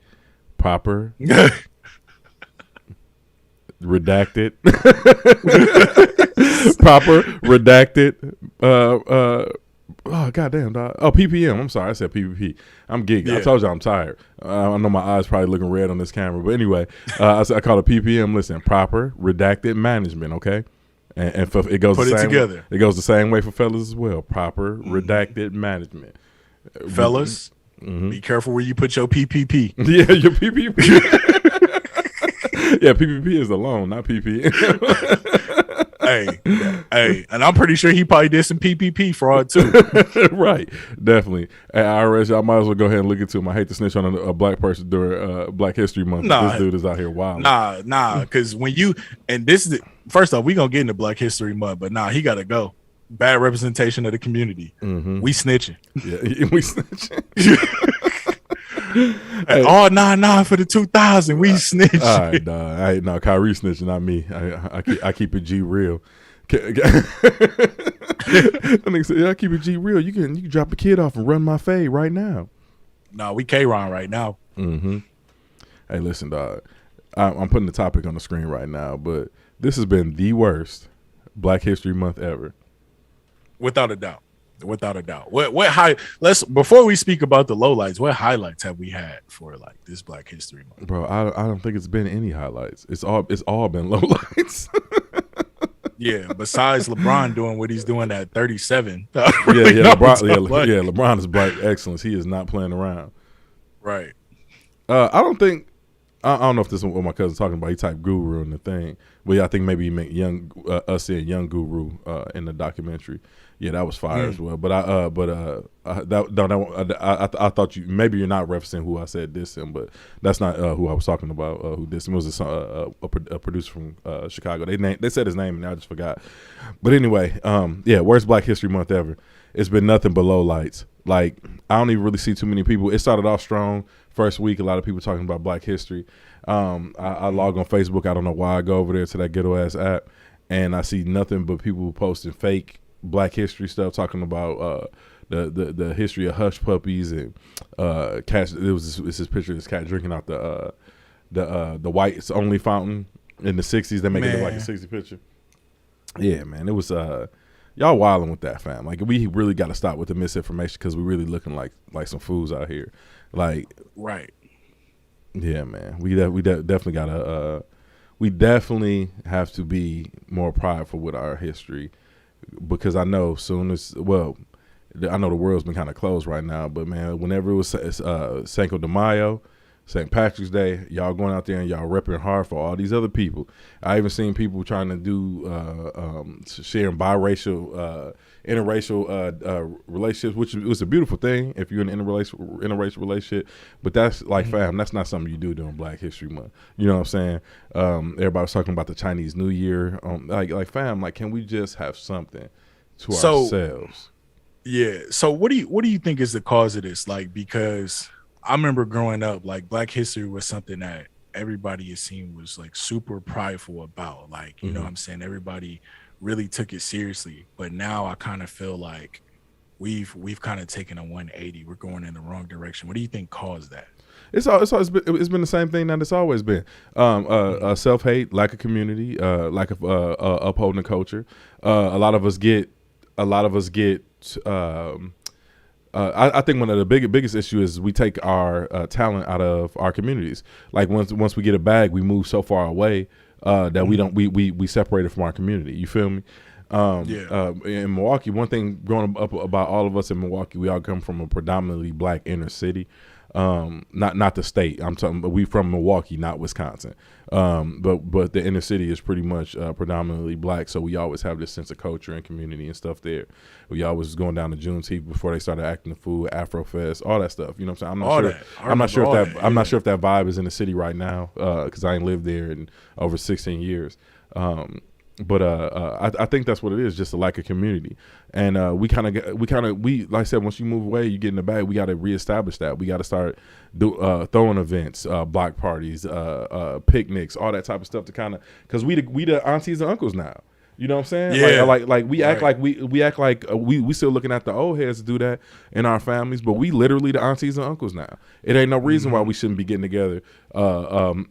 proper redacted, proper redacted. Oh goddamn, dog. Oh, PPM. I'm sorry, I said PPP. I'm geeked. Yeah. I told you I'm tired. I know my eyes probably looking red on this camera, but anyway, I call it PPM. Listen, proper redacted management. Okay. And it goes put the it same together. Way. It goes the same way for fellas as well. Proper redacted management. Fellas, be careful where you put your PPP. Yeah, your PPP. Yeah, PPP is a loan, not PP. Hey, and I'm pretty sure he probably did some PPP fraud too. Right, definitely. At IRS, I might as well go ahead and look into him. I hate to snitch on a black person during Black History Month. Nah, this dude is out here wild. Nah, because when you and this is first off, we gonna get into Black History Month, but he gotta go. Bad representation of the community. Mm-hmm. We snitching. Yeah, we snitching. Hey, oh nah for the 2000. We snitching. All right, no, Kyrie snitching, not me. I keep it G real. That nigga said, "Yeah, I keep it G real. You can drop a kid off and run my fade right now." No, we K-Ron right now. Mm-hmm. Hey, listen, dog. I'm putting the topic on the screen right now, but this has been the worst Black History Month ever, without a doubt. Let's before we speak about the lowlights, what highlights have we had for like this Black History Month? Bro, I don't think it's been any highlights. It's all been lowlights. Yeah, besides LeBron doing what he's doing at 37. LeBron is Black excellence. He is not playing around. Right. I don't know if this is what my cousin's talking about. He typed guru in the thing, but yeah, I think maybe he meant us saying young guru in the documentary. Yeah, that was fire as well. But I thought maybe you're not referencing who I said diss him, but that's not who I was talking about. Who dissed him. It was a producer from Chicago. They said his name and I just forgot. But anyway, worst Black History Month ever. It's been nothing but low lights. Like, I don't even really see too many people. It started off strong. First week, a lot of people talking about Black history. I log on Facebook. I don't know why. I go over there to that ghetto ass app, and I see nothing but people posting fake Black history stuff, talking about the history of hush puppies and cats. It's this picture of this cat drinking out the whites only fountain in the '60s. They make it look like a '60s picture. Yeah, man, it was y'all wilding with that, fam. Like, we really got to stop with the misinformation because we really looking like some fools out here. Like, right. Yeah, man. We definitely gotta. We definitely have to be more prideful with our history, because I know I know the world's been kind of closed right now, but man, whenever it was Cinco de Mayo, St. Patrick's Day, y'all going out there and y'all repping hard for all these other people. I even seen people trying to do sharing biracial, interracial relationships, which was a beautiful thing if you're in an interracial relationship. But that's like, fam, that's not something you do during Black History Month. You know what I'm saying? Everybody was talking about the Chinese New Year. Like fam, like, can we just have something to ourselves? Yeah. So what do you think is the cause of this? Like, because I remember growing up, like, Black history was something that everybody, it seemed, was like super prideful about. Like, you know what I'm saying? Everybody really took it seriously. But now I kind of feel like we've kind of taken a 180. We're going in the wrong direction. What do you think caused that? It's been the same thing that it's always been. Self-hate, lack of community, lack of upholding the culture. A lot of us get I think one of the biggest issue is we take our talent out of our communities. Like, once we get a bag, we move so far away that we separated from our community. You feel me? In Milwaukee, one thing growing up about all of us in Milwaukee, we all come from a predominantly Black inner city. Not the state. I'm talking, but we from Milwaukee, not Wisconsin. But the inner city is pretty much predominantly Black, so we always have this sense of culture and community and stuff there. We always was going down to Juneteenth before they started acting the food, Afrofest, all that stuff. You know what I'm saying? I'm not sure if that vibe is in the city right now, because I ain't lived there in over 16 years. But I think that's what it is, just a lack of community. And we like I said, once you move away, you get in the bag, we got to reestablish that. We got to start throwing events, block parties, picnics, all that type of stuff to kind of, because we the aunties and uncles now. You know what I'm saying? Yeah. Like we act like we act like we still looking at the old heads to do that in our families, but we literally the aunties and uncles now. It ain't no reason why we shouldn't be getting together and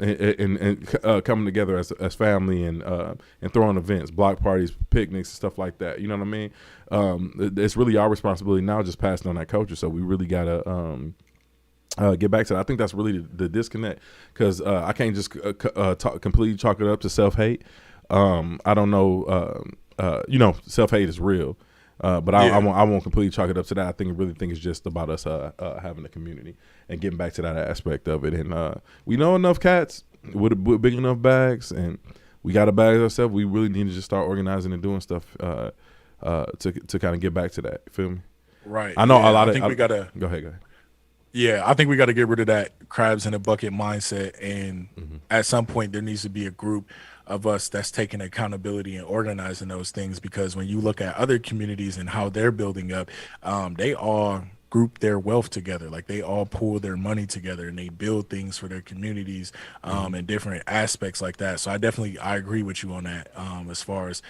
coming together as family and throwing events, block parties, picnics, and stuff like that. You know what I mean? It's really our responsibility now, just passing on that culture. So we really gotta get back to that. I think that's really the disconnect, because I can't just completely chalk it up to self-hate. I don't know. Self-hate is real, but I won't completely chalk it up to that. I really think it's just about us having a community and getting back to that aspect of it. And we know enough cats with big enough bags and we got to bag ourselves. We really need to just start organizing and doing stuff to kind of get back to that. You feel me? Right. I know yeah, a lot I of. think we gotta. Go ahead. Yeah, I think we got to get rid of that crabs in a bucket mindset, and at some point there needs to be a group of us that's taking accountability and organizing those things. Because when you look at other communities and how they're building up, they all group their wealth together, like they all pool their money together and they build things for their communities and different aspects like that. So I agree with you on that as far as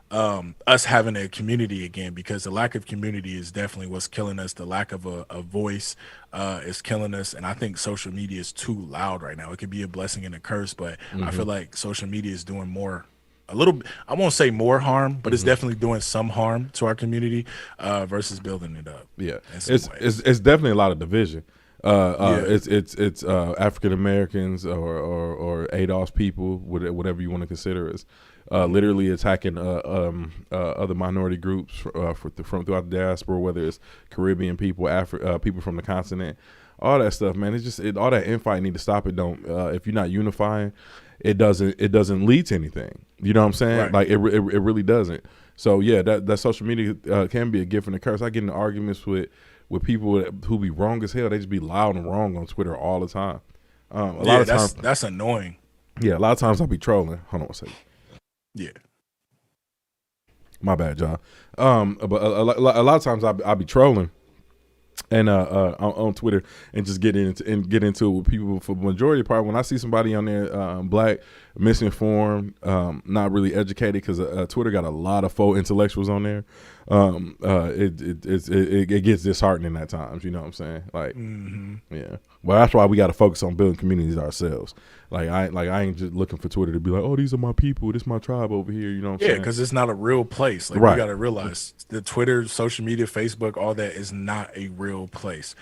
us having a community again, because the lack of community is definitely what's killing us. The lack of a voice is killing us, and I think social media is too loud right now. It could be a blessing and a curse, but I feel like social media is doing a little, I won't say more harm, but it's definitely doing some harm to our community versus building it up. Yeah, it's definitely a lot of division. It's African Americans or ADOS people, whatever you want to consider as literally attacking other minority groups from throughout the diaspora, whether it's Caribbean people, people from the continent, all that stuff, man. It's just all that infighting need to stop. It don't if you're not unifying, it doesn't lead to anything. You know what I'm saying? Right. Like it really doesn't. So yeah, that social media can be a gift and a curse. I get into arguments with people who be wrong as hell. They just be loud and wrong on Twitter all the time. A lot of times that's annoying. Yeah, a lot of times I'll be trolling. Hold on a second. Yeah. My bad, John. But a lot of times I'll be trolling and on Twitter and just get into it with people. For the majority of the part, when I see somebody on there black, misinformed, not really educated, because Twitter got a lot of faux intellectuals on there. It gets disheartening at times. You know what I'm saying? Like, yeah. Well, that's why we got to focus on building communities ourselves. Like I ain't just looking for Twitter to be like, oh, these are my people, this is my tribe over here. You know what I'm saying? Yeah, because it's not a real place. Like, right. We got to realize the Twitter, social media, Facebook, all that is not a real place.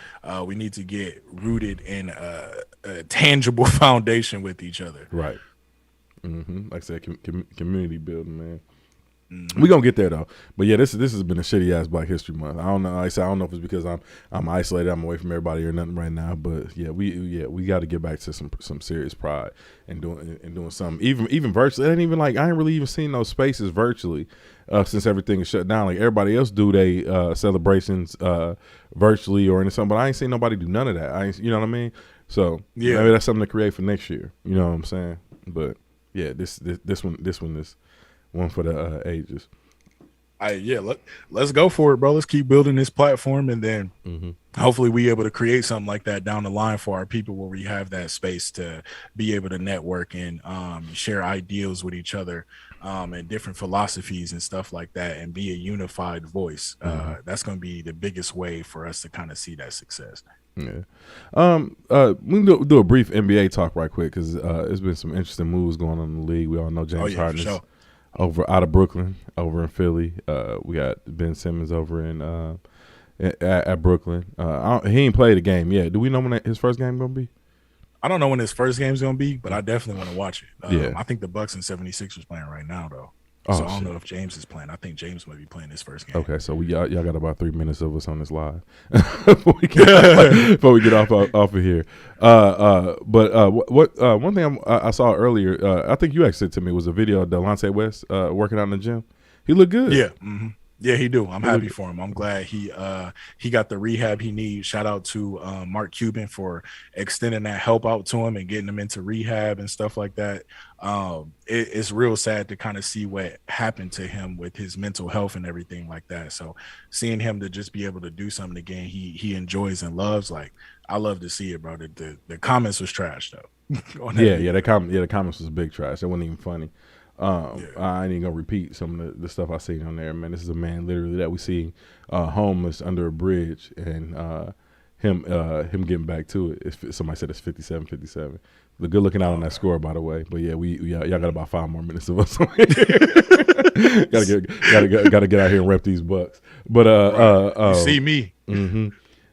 We need to get rooted in a tangible foundation with each other. Right. Like I said, community building, man. We gonna get there though, but yeah, this has been a shitty ass Black History Month. I don't know. Like I said, I don't know if it's because I'm isolated, I'm away from everybody or nothing right now. But yeah, we got to get back to some serious pride and doing something. Even virtually, it ain't even like I ain't really even seen those spaces virtually since everything is shut down. Like everybody else do they celebrations virtually or anything, but I ain't seen nobody do none of that. You know what I mean? So yeah, maybe that's something to create for next year. You know what I'm saying? But yeah, this one is one for the ages. Let's go for it, bro. Let's keep building this platform, and then hopefully we able to create something like that down the line for our people, where we have that space to be able to network and share ideals with each other and different philosophies and stuff like that, and be a unified voice. That's going to be the biggest way for us to kind of see that success. Yeah. We can do a brief NBA talk right quick, because there's been some interesting moves going on in the league. We all know James Harden is over out of Brooklyn, over in Philly. We got Ben Simmons over in at Brooklyn. He ain't played a game yet. Do we know when his first game gonna be? I don't know when his first game's gonna be, but I definitely want to watch it. Yeah. I think the Bucks and 76ers playing right now though. So I don't know if James is playing. I think James might be playing his first game. Okay, so y'all got about 3 minutes of us on this live before we get off of here. What one thing I saw earlier, I think you actually said to me, was a video of Delonte West working out in the gym. He looked good. Yeah. Yeah, he do. I'm happy for him. I'm glad he got the rehab he needs. Shout out to Mark Cuban for extending that help out to him and getting him into rehab and stuff like that. It's real sad to kind of see what happened to him with his mental health and everything like that. So seeing him to just be able to do something again he enjoys and loves, like, I love to see it, bro. The comments was trash though. The comments was big trash. It wasn't even funny. I ain't even gonna repeat some of the stuff I seen on there, man. This is a man literally that we see homeless under a bridge, and him getting back to it. Somebody said it's 57-57. The good looking out on that score, by the way. But yeah, y'all got about 5 more minutes of us on here. gotta get out here and rep these Bucks. But you see me.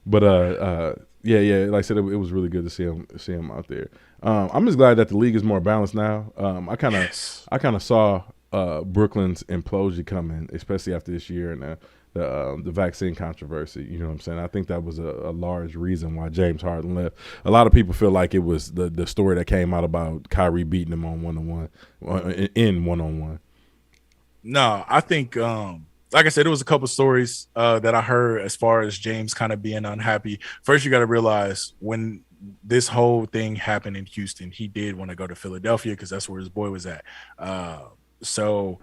But yeah, like I said, it was really good to see him out there. I'm just glad that the league is more balanced now. I kind of saw Brooklyn's implosion coming, especially after this year and the vaccine controversy. You know what I'm saying? I think that was a large reason why James Harden left. A lot of people feel like it was the story that came out about Kyrie beating him on one-on-one. No, I think like I said, there was a couple stories that I heard as far as James kind of being unhappy. First, you got to realize when this whole thing happened in Houston, he did want to go to Philadelphia because that's where his boy was at. So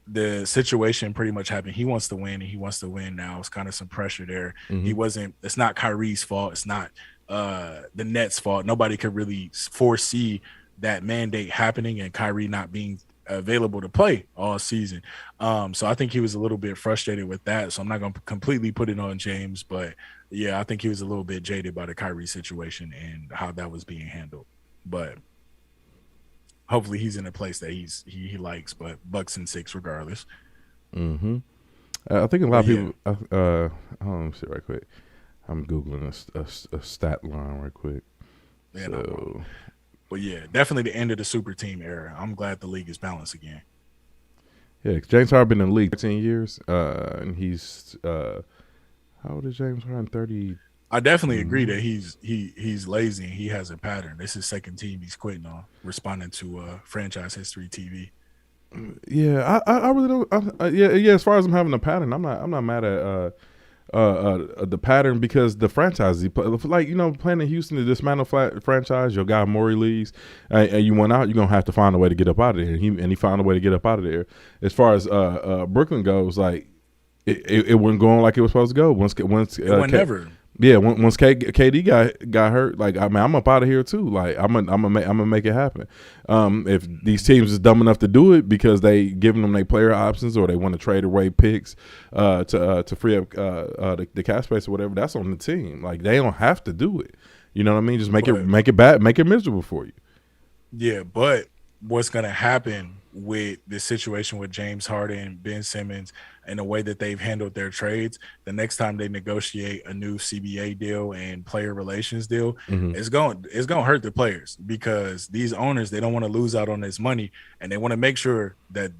the situation pretty much happened. He wants to win, and he wants to win now. It's kind of some pressure there. It's not Kyrie's fault. It's not the Nets' fault. Nobody could really foresee that mandate happening and Kyrie not being available to play all season. So I think he was a little bit frustrated with that. So I'm not going to completely put it on James, but yeah, I think he was a little bit jaded by the Kyrie situation and how that was being handled. But hopefully he's in a place that he likes, but Bucks and 6 regardless. I think a lot of people. Let me see right quick. I'm googling a stat line right quick. Yeah, no, but yeah, definitely the end of the super team era. I'm glad the league is balanced again. Yeah, James Harden been in the league 13 years, and he's how old is James Harden? 30. I definitely agree that he's lazy and he has a pattern. This is second team he's quitting on, responding to franchise history TV. Yeah, I really don't. Yeah. As far as him having a pattern, I'm not mad at the pattern because the franchise he play, like playing in Houston to dismantle franchise, your guy Morey leaves, and you went out, you're gonna have to find a way to get up out of there. And he found a way to get up out of there. As far as Brooklyn goes, like it wasn't going like it was supposed to go. Once never. Yeah, once KD got hurt, like I'm up out of here too. Like I'm gonna make it happen. If these teams is dumb enough to do it because they giving them their player options or they want to trade away picks to free up the cap space or whatever, that's on the team. Like they don't have to do it. You know what I mean? Just make it bad, make it miserable for you. Yeah, but what's gonna happen with this situation with James Harden, Ben Simmons, and the way that they've handled their trades, the next time they negotiate a new CBA deal and player relations deal, it's going to hurt the players because these owners, they don't want to lose out on this money and they want to make sure that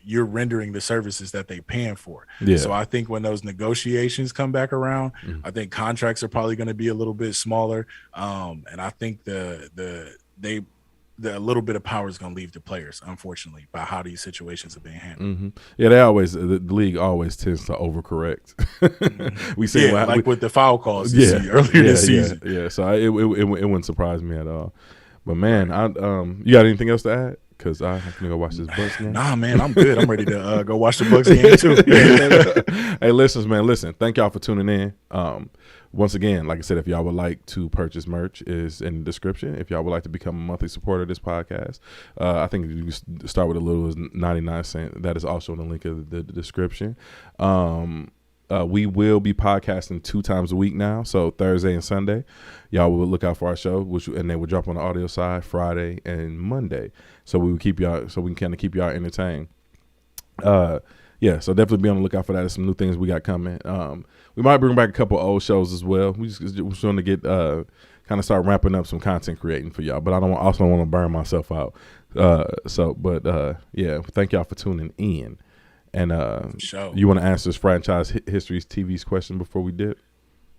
you're rendering the services that they're paying for. Yeah. So I think when those negotiations come back around, I think contracts are probably going to be a little bit smaller. And I think the little bit of power is going to leave the players, unfortunately, by how these situations are being handled. Yeah, the league always tends to overcorrect. We see with the foul calls earlier this season. Yeah, so it wouldn't surprise me at all. But man, you got anything else to add? Because I have to go watch this Bucks game. Nah, man, I'm good. I'm ready to go watch the Bucks game too. Hey, listen. Thank y'all for tuning in. Once again, like I said, if y'all would like to purchase merch, is in the description. If y'all would like to become a monthly supporter of this podcast, I think you can start with a little as 99 cents. That is also in the link of the description. We will be podcasting 2 times a week now, so Thursday and Sunday. Y'all will look out for our show, and they will drop on the audio side Friday and Monday. So we will keep y'all, so we can kind of keep y'all entertained. So definitely be on the lookout for that. There's some new things we got coming. We might bring back a couple old shows as well. We're going to get kind of start ramping up some content creating for y'all, but I don't also want to burn myself out. Thank y'all for tuning in. And you want to answer this franchise history's TV's question before we dip?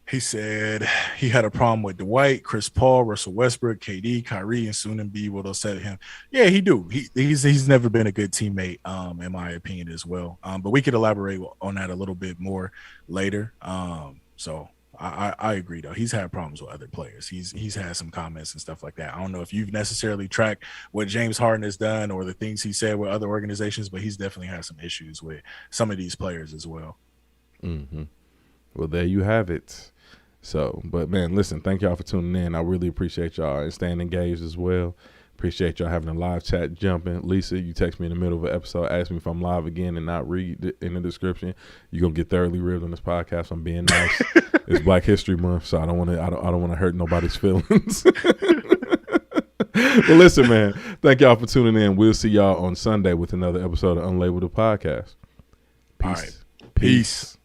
He said he had a problem with Dwight, Chris Paul, Russell Westbrook, KD, Kyrie, and soon Embiid will upset him. Yeah, he do. He's never been a good teammate, in my opinion as well. But we could elaborate on that a little bit more later. So I agree though. He's had problems with other players. He's had some comments and stuff like that. I don't know if you've necessarily tracked what James Harden has done or the things he said with other organizations, but he's definitely had some issues with some of these players as well. Well, there you have it. So, but man, listen, thank y'all for tuning in. I really appreciate y'all and staying engaged as well. Appreciate y'all having a live chat jumping. Lisa, you text me in the middle of an episode, ask me if I'm live again and not read it in the description. You're gonna get thoroughly ribbed on this podcast. I'm being nice. It's Black History Month, so I don't want to hurt nobody's feelings. Well, listen, man, thank y'all for tuning in. We'll see y'all on Sunday with another episode of Unlabeled Podcast. Peace. All right. Peace.